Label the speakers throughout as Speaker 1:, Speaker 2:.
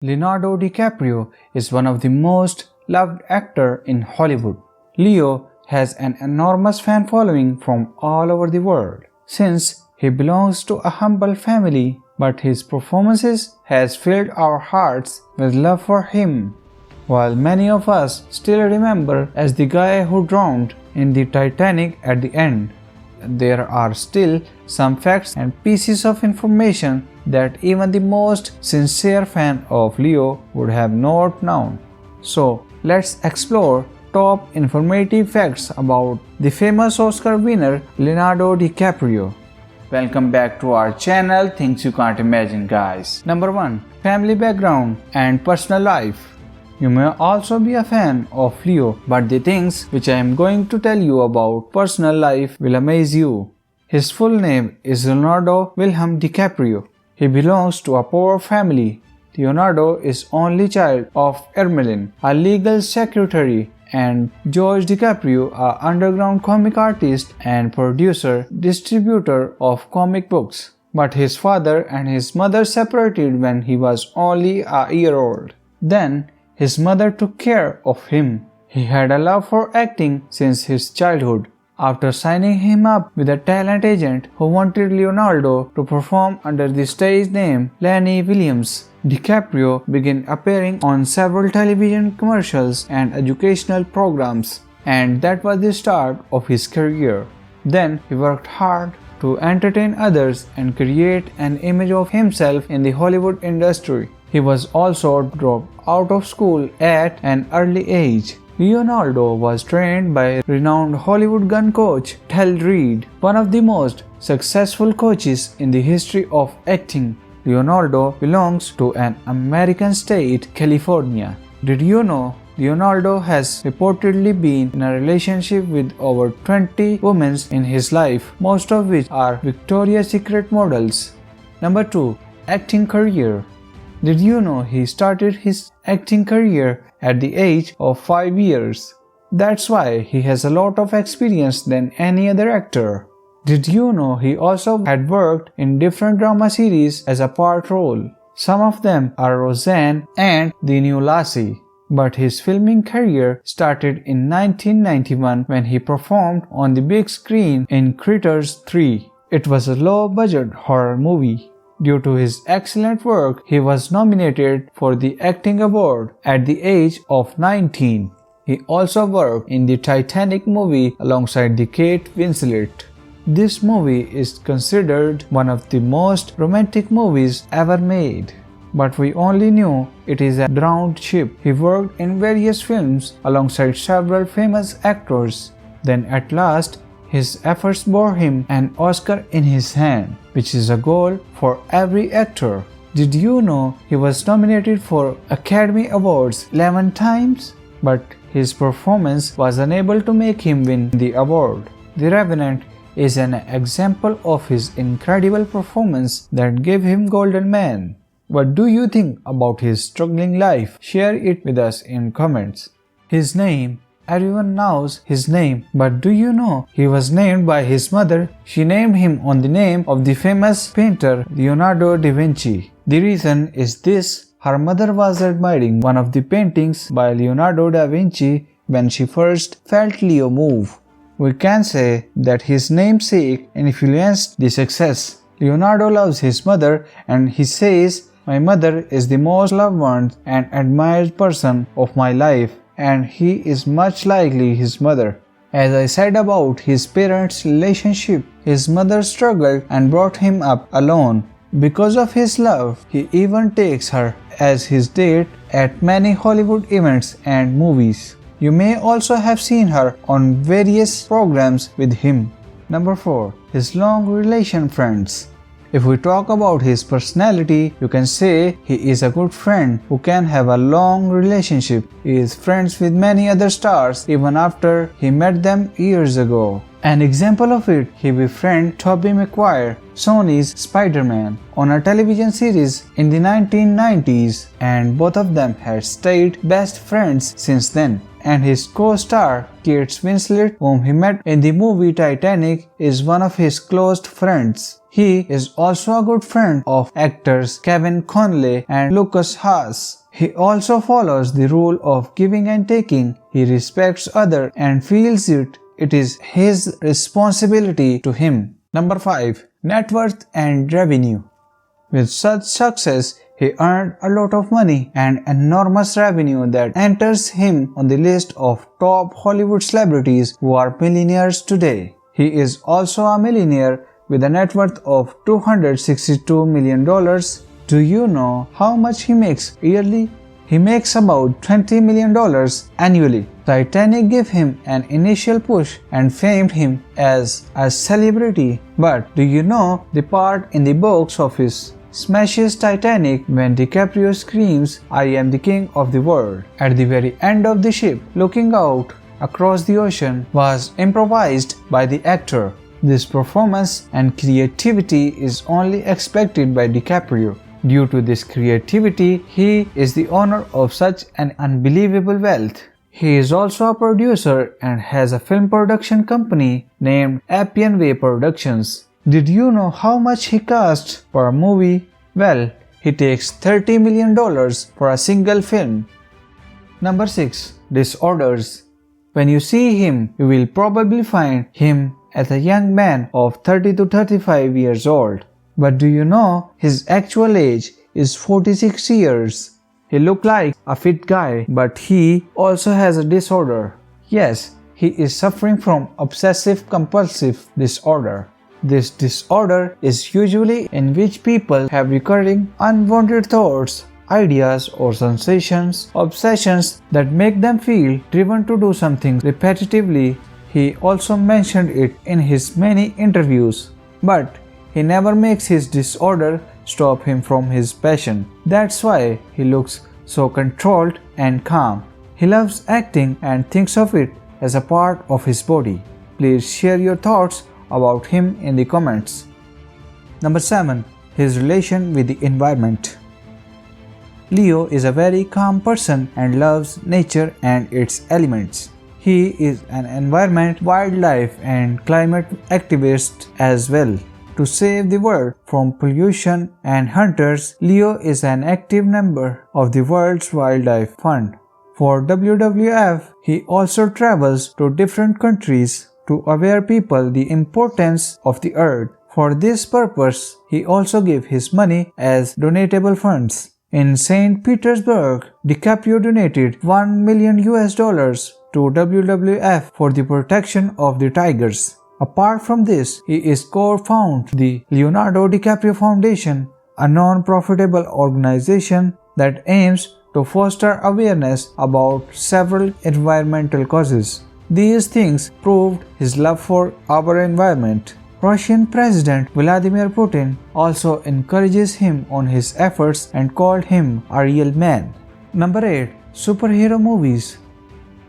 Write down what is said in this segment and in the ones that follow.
Speaker 1: Leonardo DiCaprio is one of the most loved actors in Hollywood. Leo has an enormous fan following from all over the world. Since he belongs to a humble family, but his performances has filled our hearts with love for him. While many of us still remember as the guy who drowned in the Titanic at the end, there are still some facts and pieces of information that even the most sincere fan of Leo would have not known. So let's explore top informative facts about the famous Oscar winner Leonardo DiCaprio. Welcome back to our channel Things You Can't Imagine, guys. Number 1. Family background and personal life. You may also be a fan of Leo, but the things which I am going to tell you about personal life will amaze you. His full name is Leonardo Wilhelm DiCaprio. He belongs to a poor family. Leonardo is only child of Ermelin, a legal secretary, and George DiCaprio, an underground comic artist and producer, distributor of comic books. But his father and his mother separated when he was only a year old. Then his mother took care of him. He had a love for acting since his childhood. After signing him up with a talent agent who wanted Leonardo to perform under the stage name Lenny Williams, DiCaprio began appearing on several television commercials and educational programs, and that was the start of his career. Then he worked hard to entertain others and create an image of himself in the Hollywood industry. He was also dropped out of school at an early age. Leonardo was trained by renowned Hollywood gun coach Tel Reed, one of the most successful coaches in the history of acting. Leonardo belongs to an American state, California. Did you know Leonardo has reportedly been in a relationship with over 20 women in his life, most of which are Victoria's Secret models? Number 2. Acting career. Did you know he started his acting career at the age of 5 years? That's why he has a lot of experience than any other actor. Did you know he also had worked in different drama series as a part role? Some of them are Roseanne and The New Lassie. But his filming career started in 1991 when he performed on the big screen in Critters 3. It was a low-budget horror movie. Due to his excellent work, he was nominated for the Acting Award at the age of 19. He also worked in the Titanic movie alongside the Kate Winslet. This movie is considered one of the most romantic movies ever made. But we only knew it is a drowned ship. He worked in various films alongside several famous actors. Then at last, his efforts bore him an Oscar in his hand, which is a goal for every actor. Did you know he was nominated for Academy Awards 11 times? But his performance was unable to make him win the award. The Revenant is an example of his incredible performance that gave him Golden Man. What do you think about his struggling life? Share it with us in comments. His name. Everyone knows his name, but do you know he was named by his mother? She named him on the name of the famous painter Leonardo da Vinci. The reason is this: her mother was admiring one of the paintings by Leonardo da Vinci when she first felt Leo move. We can say that his namesake influenced the success. Leonardo loves his mother and he says, "My mother is the most loved one and admired person of my life, and he is much likely his mother." As I said about his parents' relationship, his mother struggled and brought him up alone. Because of his love, he even takes her as his date at many Hollywood events and movies. You may also have seen her on various programs with him. Number 4. His long relation friends. If we talk about his personality, you can say he is a good friend who can have a long relationship. He is friends with many other stars even after he met them years ago. An example of it, he befriended Tobey Maguire, Sony's Spider-Man on a television series in the 1990s, and both of them had stayed best friends since then. And his co-star Kate Winslet, whom he met in the movie Titanic, is one of his close friends. He is also a good friend of actors Kevin Conley and Lucas Haas. He also follows the rule of giving and taking. He respects others and feels it is his responsibility to him. Number 5. Net worth and revenue. With such success, he earned a lot of money and enormous revenue that enters him on the list of top Hollywood celebrities who are millionaires today. He is also a millionaire with a net worth of $262 million. Do you know how much he makes yearly? He makes about $20 million annually. Titanic gave him an initial push and famed him as a celebrity. But do you know the part in the box office smashes Titanic when DiCaprio screams, "I am the king of the world" at the very end of the ship, looking out across the ocean, was improvised by the actor. This performance and creativity is only expected by DiCaprio. Due to this creativity, he is the owner of such an unbelievable wealth. He is also a producer and has a film production company named Appian Way Productions. Did you know how much he costs for a movie? Well, he takes $30 million for a single film. Number 6. Disorders. When you see him, you will probably find him as a young man of 30 to 35 years old. But do you know his actual age is 46 years? He looks like a fit guy, but he also has a disorder. Yes, he is suffering from obsessive-compulsive disorder. This disorder is usually in which people have recurring unwanted thoughts, ideas or sensations, obsessions that make them feel driven to do something repetitively. He also mentioned it in his many interviews. But he never makes his disorder stop him from his passion. That's why he looks so controlled and calm. He loves acting and thinks of it as a part of his body. Please share your thoughts about him in the comments. Number 7. His relation with the environment. Leo is a very calm person and loves nature and its elements. He is an environment, wildlife and climate activist as well. To save the world from pollution and hunters, Leo is an active member of the World's Wildlife Fund. For WWF, he also travels to different countries to aware people the importance of the earth. For this purpose, he also gave his money as donatable funds. In St. Petersburg, DiCaprio donated $1 million to WWF for the protection of the tigers. Apart from this, he is co-founded the Leonardo DiCaprio Foundation, a non-profitable organization that aims to foster awareness about several environmental causes. These things proved his love for our environment. Russian President Vladimir Putin also encourages him on his efforts and called him a real man. Number 8. Superhero movies.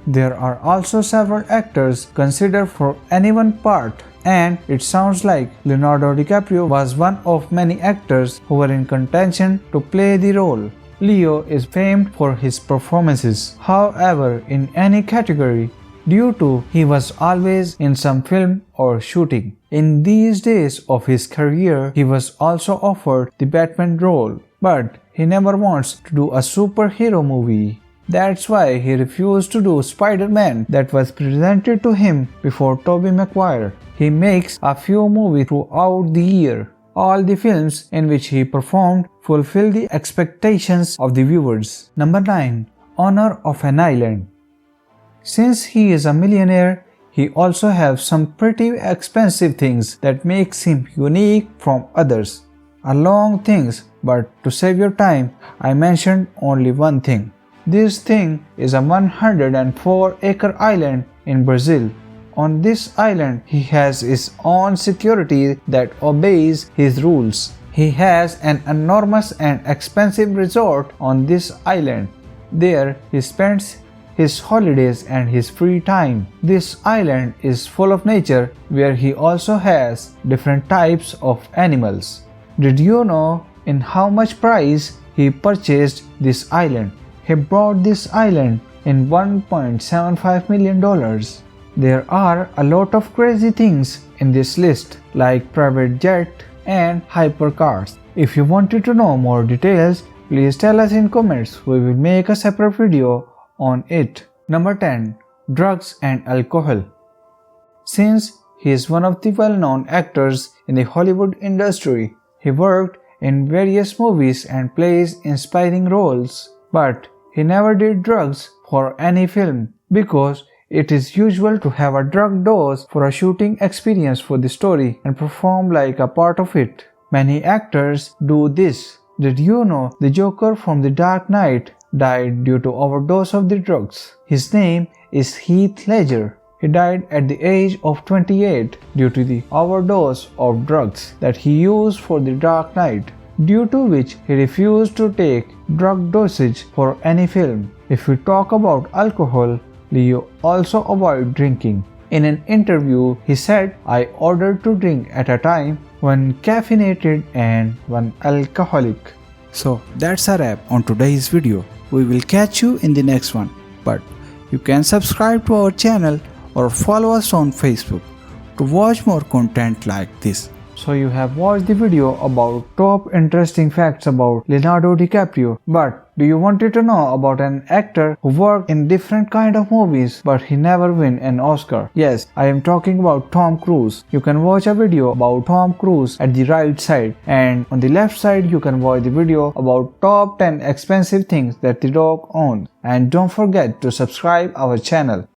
Speaker 1: There are also several actors considered for any one part, and it sounds like Leonardo DiCaprio was one of many actors who were in contention to play the role. Leo is famed for his performances, however, in any category, due to he was always in some film or shooting. In these days of his career, he was also offered the Batman role, but he never wants to do a superhero movie. That's why he refused to do Spider-Man that was presented to him before Tobey Maguire. He makes a few movies throughout the year. All the films in which he performed fulfill the expectations of the viewers. Number 9. Owner of an Island. Since he is a millionaire, he also has some pretty expensive things that makes him unique from others. A long things, but to save your time, I mentioned only one thing. This thing is a 104-acre island in Brazil. On this island, he has his own security that obeys his rules. He has an enormous and expensive resort on this island. There, he spends his holidays and his free time. This island is full of nature where he also has different types of animals. Did you know in how much price he purchased this island? He bought this island in $1.75 million. There are a lot of crazy things in this list like private jet and hypercars. If you wanted to know more details, please tell us in comments. We will make a separate video on it. Number 10. Drugs and alcohol. Since he is one of the well-known actors in the Hollywood industry, he worked in various movies and plays inspiring roles. But he never did drugs for any film because it is usual to have a drug dose for a shooting experience for the story and perform like a part of it. Many actors do this. Did you know the Joker from The Dark Knight died due to overdose of the drugs? His name is Heath Ledger. He died at the age of 28 due to the overdose of drugs that he used for The Dark Knight, due to which he refused to take drug dosage for any film. If we talk about alcohol, Leo also avoided drinking. In an interview, he said, "I ordered to drink at a time, one caffeinated and one alcoholic." So that's a wrap on today's video. We will catch you in the next one. But you can subscribe to our channel or follow us on Facebook to watch more content like this. So you have watched the video about top interesting facts about Leonardo DiCaprio, but do you wanted to know about an actor who worked in different kind of movies but he never win an Oscar? Yes, I am talking about Tom Cruise. You can watch a video about Tom Cruise at the right side, and on the left side you can watch the video about top 10 expensive things that the dog owns. And don't forget to subscribe our channel.